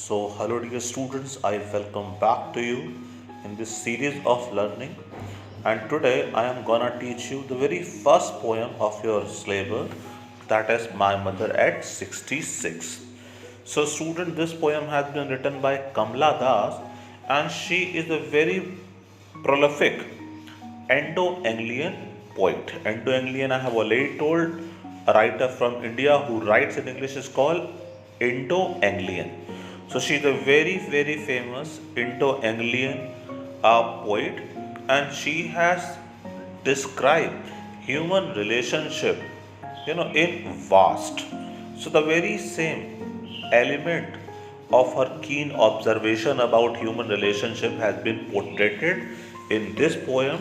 Hello dear students, I welcome back to you in this series of learning. And today I am gonna teach you the very first poem of your syllabus, that is My Mother at 66. So, student, this poem has been written by Kamla Das, and she is a very prolific Indo-Anglian poet. Indo-Anglian, I have already told, a writer from India who writes in English is called Indo-Anglian. So she is a very, very famous Indo-Anglian poet, and she has described human relationship, in vast. So the very same element of her keen observation about human relationship has been portrayed in this poem,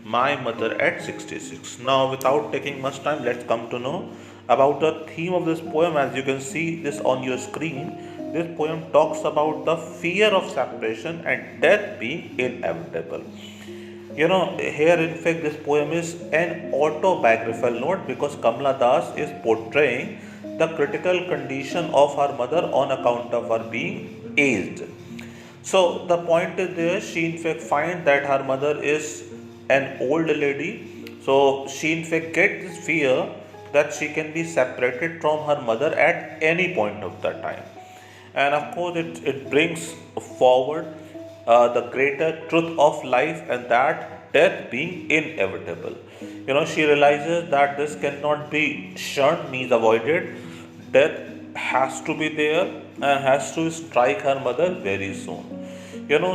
My Mother at 66. Now, without taking much time, let's come to know about the theme of this poem. As you can see this on your screen, this poem talks about the fear of separation and death being inevitable. Here in fact this poem is an autobiographical note because Kamla Das is portraying the critical condition of her mother on account of her being aged. So the point is there, she in fact finds that her mother is an old lady. So she in fact gets this fear that she can be separated from her mother at any point of the time. And of course it brings forward the greater truth of life, and that death being inevitable. She realizes that this cannot be shunned, means avoided. Death has to be there and has to strike her mother very soon.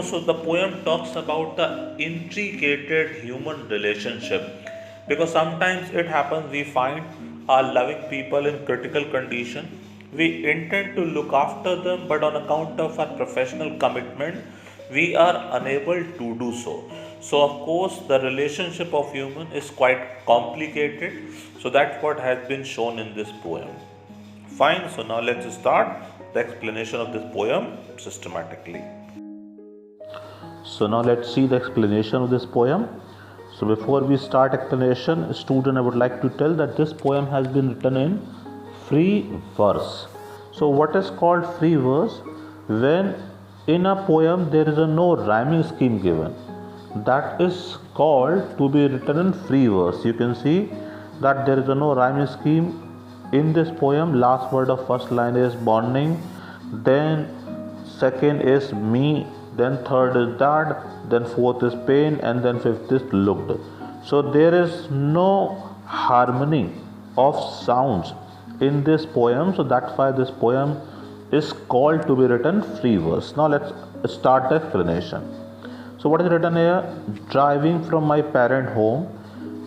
So the poem talks about the intricate human relationship, because sometimes it happens we find our loving people in critical condition. We intend to look after them, but on account of our professional commitment, we are unable to do so. So, of course, the relationship of human is quite complicated. So, that's what has been shown in this poem. Fine, so now let's start the explanation of this poem systematically. So, now let's see the explanation of this poem. So, before we start explanation, student, I would like to tell that this poem has been written in free verse. So, what is called free verse? When in a poem there is no rhyming scheme given, that is called to be written in free verse. You can see that there is no rhyming scheme in this poem. Last word of first line is morning, then second is me, then third is dad, then fourth is pain, and then fifth is looked. So there is no harmony of sounds in this poem, so that's why this poem is called to be written free verse. Now let's start the explanation. So what is written here? Driving from my parent home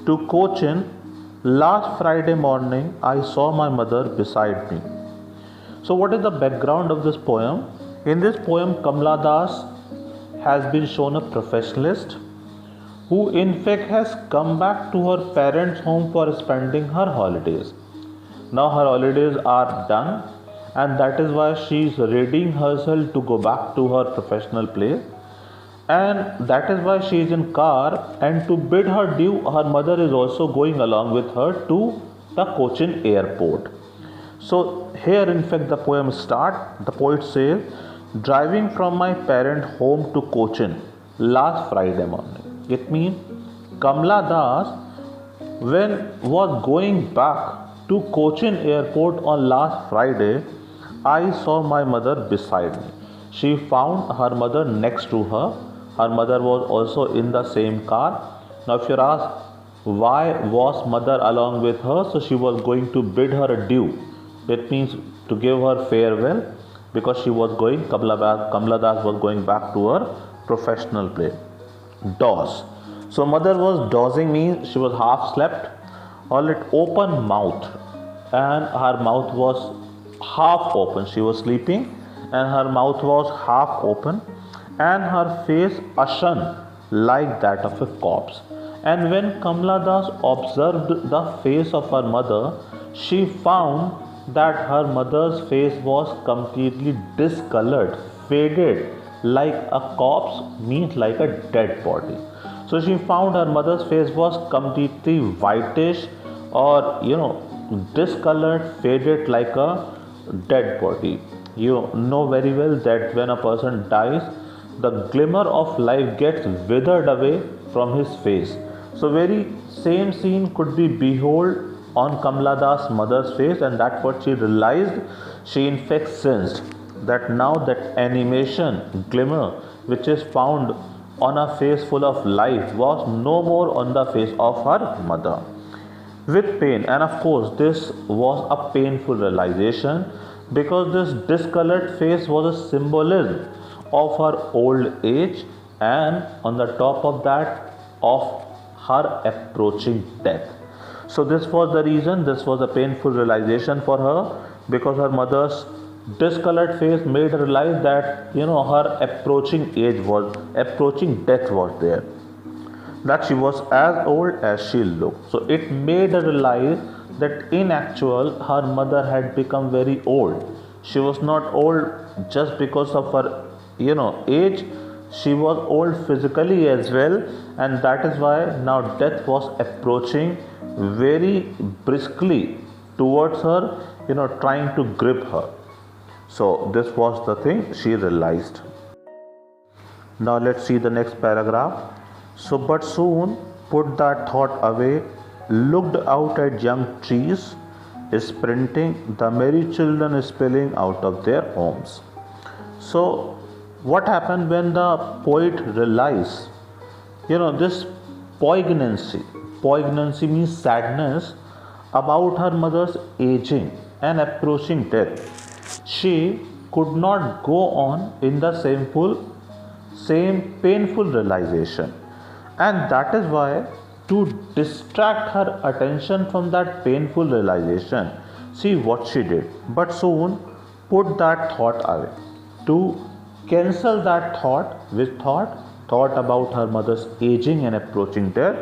to Cochin last Friday morning, I saw my mother beside me. So what is the background of this poem? In this poem, Kamla Das has been shown a professionalist who in fact has come back to her parents' home for spending her holidays. Now her holidays are done, and that is why she is readying herself to go back to her professional place, and that is why she is in car, and to bid her due, her mother is also going along with her to the Cochin airport. So here in fact the poem starts. The poet says, driving from my parent home to Cochin last Friday morning. It means Kamla Das, when was going back to Cochin airport on last Friday, I saw my mother beside me. She found her mother next to her. Her mother was also in the same car. Now if you ask why was mother along with her, so she was going to bid her adieu. That means to give her farewell, because she was going, Kamla Das was going back to her professional place. Doze. So mother was dozing, means she was half slept, or it open mouth, and her mouth was half open. She was sleeping and her mouth was half open, and her face ashen like that of a corpse. And when Kamla Das observed the face of her mother, she found that her mother's face was completely discolored, faded, like a corpse, means like a dead body. So she found her mother's face was completely whitish, or discolored, faded like a dead body. You know very well that when a person dies, the glimmer of life gets withered away from his face. So very same scene could be behold on Kamala Das' mother's face, and that's what she realized. She in fact sensed that now that animation glimmer which is found on a face full of life was no more on the face of her mother. With pain, and of course this was a painful realization, because this discolored face was a symbolism of her old age, and on the top of that, of her approaching death. So this was the reason, this was a painful realization for her, because her mother's discolored face made her realize that her approaching death was there, that she was as old as she looked. So it made her realize that in actual her mother had become very old. She was not old just because of her age, she was old physically as well, and that is why now death was approaching very briskly towards her, trying to grip her. So this was the thing she realized. Now let's see the next paragraph. So, but soon put that thought away, looked out at young trees sprinting, the merry children spilling out of their homes. So, what happened when the poet realized, this poignancy? Poignancy means sadness about her mother's aging and approaching death. She could not go on in the same painful realization, and that is why, to distract her attention from that painful realization, see what she did. But soon put that thought away, to cancel that thought, which thought about her mother's aging and approaching death.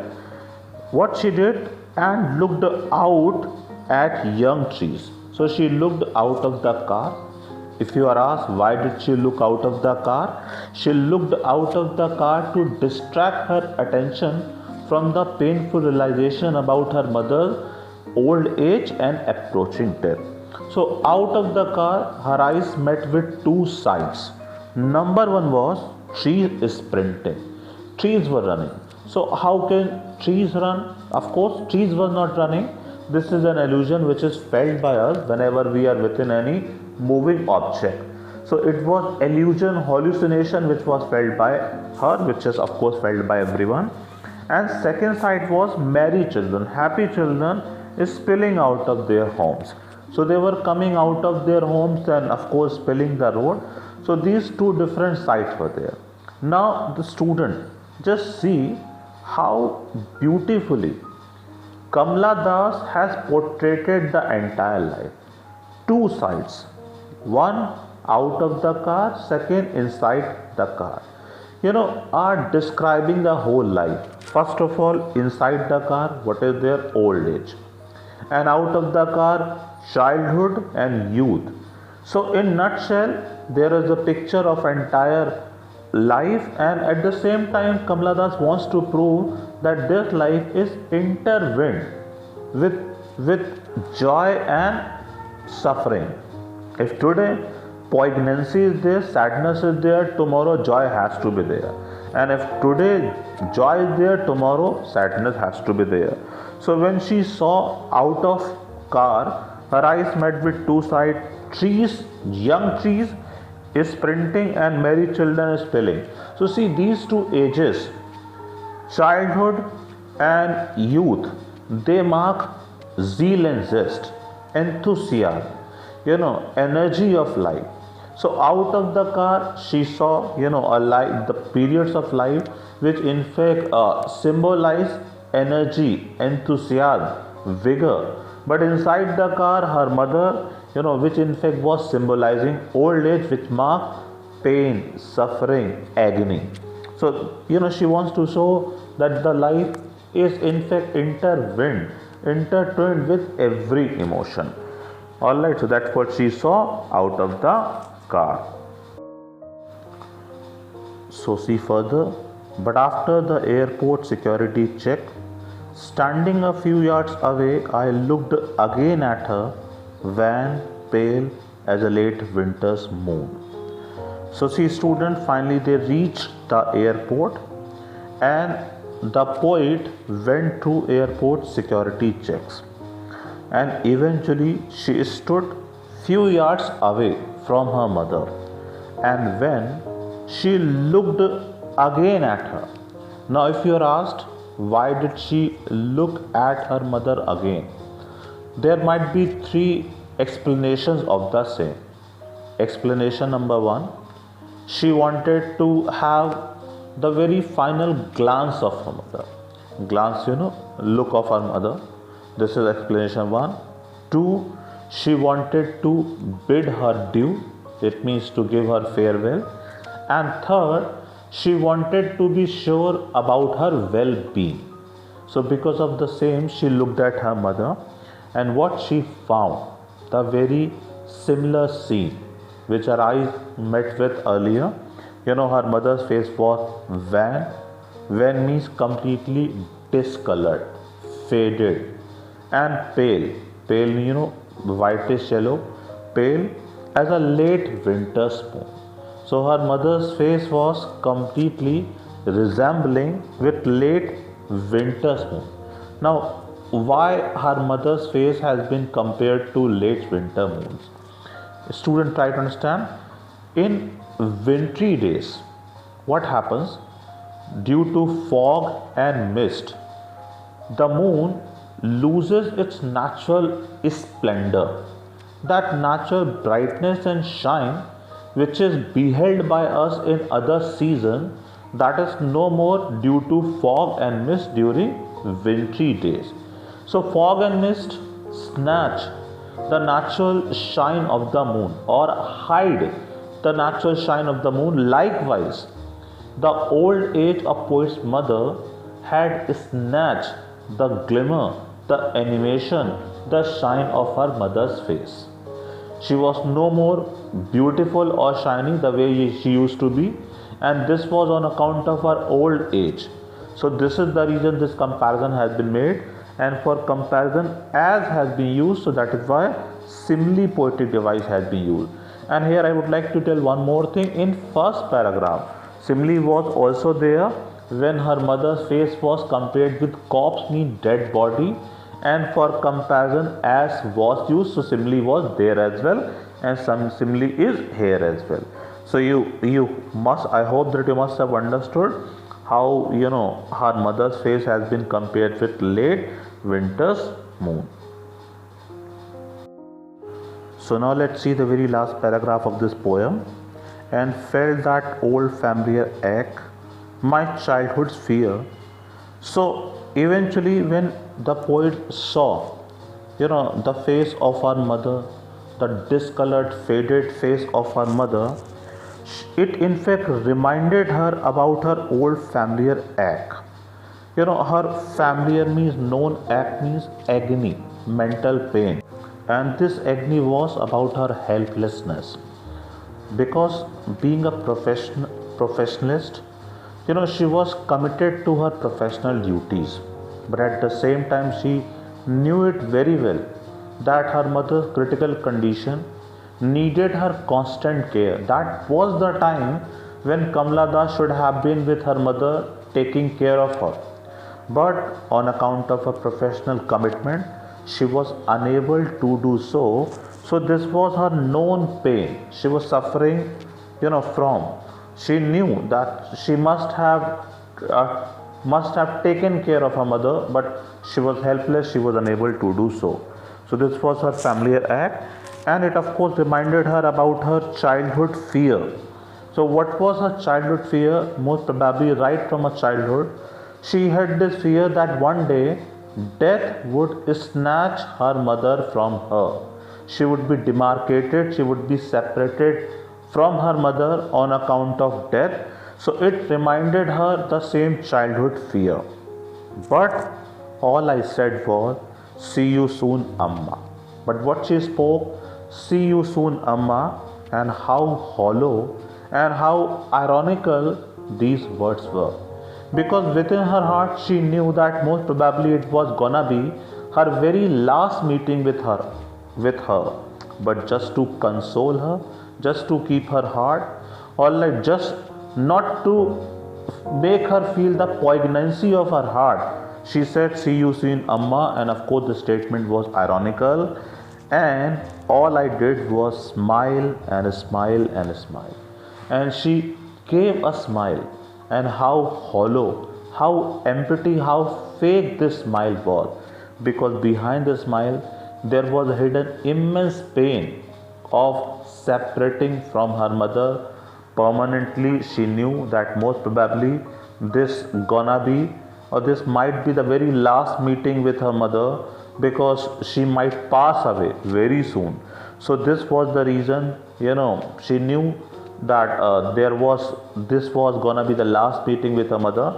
What she did, and looked out at young trees. So she looked out of the car. If you are asked why did she look out of the car, she looked out of the car to distract her attention from the painful realization about her mother's old age and approaching death. So out of the car, her eyes met with two sights. Number one was trees sprinting. Trees were running. So how can trees run? Of course, trees were not running. This is an illusion which is felt by us whenever we are within any moving object. So it was illusion, hallucination which was felt by her, which is of course felt by everyone. And second sight was merry children, happy children is spilling out of their homes. So they were coming out of their homes and of course spilling the road. So these two different sights were there. Now the student, just see how beautifully Kamala Das has portrayed the entire life. Two sides, one out of the car, second inside the car, are describing the whole life. First of all, inside the car, what is their old age, and out of the car, childhood and youth. So in nutshell, there is a picture of entire life, and at the same time Kamala Das wants to prove that this life is intertwined with joy and suffering. If today poignancy is there, sadness is there, tomorrow joy has to be there. And if today joy is there, tomorrow sadness has to be there. So when she saw out of car, her eyes met with two sides, trees, young trees is sprinting and merry children is spilling. So see, these two ages, childhood and youth, they mark zeal and zest, enthusiasm, energy of life. So out of the car, she saw, a life, the periods of life which in fact symbolize energy, enthusiasm, vigor. But inside the car, her mother, which in fact was symbolizing old age, which marked pain, suffering, agony. So, she wants to show that the life is in fact intertwined with every emotion. Alright, so that's what she saw out of the car. So see further. But after the airport security check, standing a few yards away, I looked again at her, wan, pale, as a late winter's moon. So see student, finally they reached the airport and the poet went through airport security checks, and eventually she stood few yards away from her mother, and when she looked again at her. Now if you are asked why did she look at her mother again, there might be three explanations of the same. Explanation number one, she wanted to have the very final glance of her mother. Glance, look of her mother. This is explanation one. Two, she wanted to bid her due. It means to give her farewell. And third, she wanted to be sure about her well-being. So because of the same, she looked at her mother, and what she found, the very similar scene which her eyes met with earlier. Her mother's face was wan. Wan means completely discolored, faded, and pale. Pale, whitish yellow, pale as a late winter's moon. So her mother's face was completely resembling with late winter's moon. Now, why her mother's face has been compared to late winter moons? Student, try to understand. In wintry days, what happens? Due to fog and mist, the moon loses its natural splendor, that natural brightness and shine which is beheld by us in other season, that is no more due to fog and mist during wintry days. So fog and mist snatch the natural shine of the moon or hide the natural shine of the moon. Likewise, the old age of poet's mother had snatched the glimmer, the animation, the shine of her mother's face. She was no more beautiful or shiny the way she used to be, and this was on account of her old age. So this is the reason this comparison has been made, and for comparison as has been used, so that is why simile poetic device has been used. And here I would like to tell one more thing. In first paragraph, simile was also there when her mother's face was compared with corpse, mean dead body, and for comparison as was used, so simile was there as well, and some simile is here as well. So you must, I hope that you must have understood how her mother's face has been compared with late winter's moon. So now let's see the very last paragraph of this poem. And felt that old familiar ache, my childhood's fear. So eventually when the poet saw the face of her mother, the discolored faded face of her mother, it in fact reminded her about her old familiar ache. Her familiar means known, ache means agony, mental pain, and this agony was about her helplessness, because being a professionalist, she was committed to her professional duties, but at the same time she knew it very well that her mother's critical condition needed her constant care. That was the time when Kamala Das should have been with her mother taking care of her, but on account of her professional commitment she was unable to do so. So this was her known pain she was suffering from. She knew that she must have taken care of her mother, but she was helpless, she was unable to do so. So this was her familiar act, and it of course reminded her about her childhood fear. So what was her childhood fear? Most probably right from her childhood, she had this fear that one day death would snatch her mother from her. She would be demarcated, she would be separated from her mother on account of death. So it reminded her the same childhood fear. But all I said was, see you soon, Amma. But what she spoke, see you soon, Amma, and how hollow and how ironical these words were. Because within her heart she knew that most probably it was gonna be her very last meeting with her, but just to console her, just to keep her heart, or like just not to make her feel the poignancy of her heart. She said, "See you soon, Amma," and of course, the statement was ironical. And all I did was smile and smile and smile. And she gave a smile, and how hollow, how empty, how fake this smile was. Because behind the smile, there was a hidden immense pain of separating from her mother permanently. She knew that most probably this gonna be, or this might be the very last meeting with her mother, because she might pass away very soon. So this was the reason, she knew that this was gonna be the last meeting with her mother.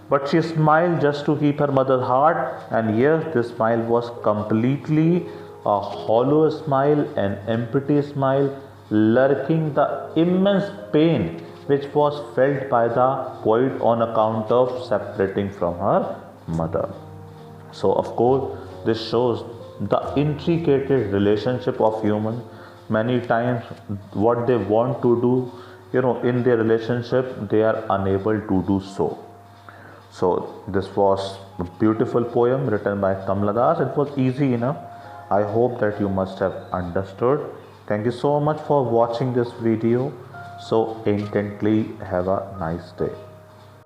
But she smiled just to keep her mother's heart, and yes, this smile was completely a hollow smile, an empty smile, lurking the immense pain which was felt by the poet on account of separating from her mother. So, of course, this shows the intricate relationship of human. Many times, what they want to do, in their relationship, they are unable to do so. So this was a beautiful poem written by Kamala Das. It was easy enough. I hope that you must have understood. Thank you so much for watching this video so intently. Have a nice day.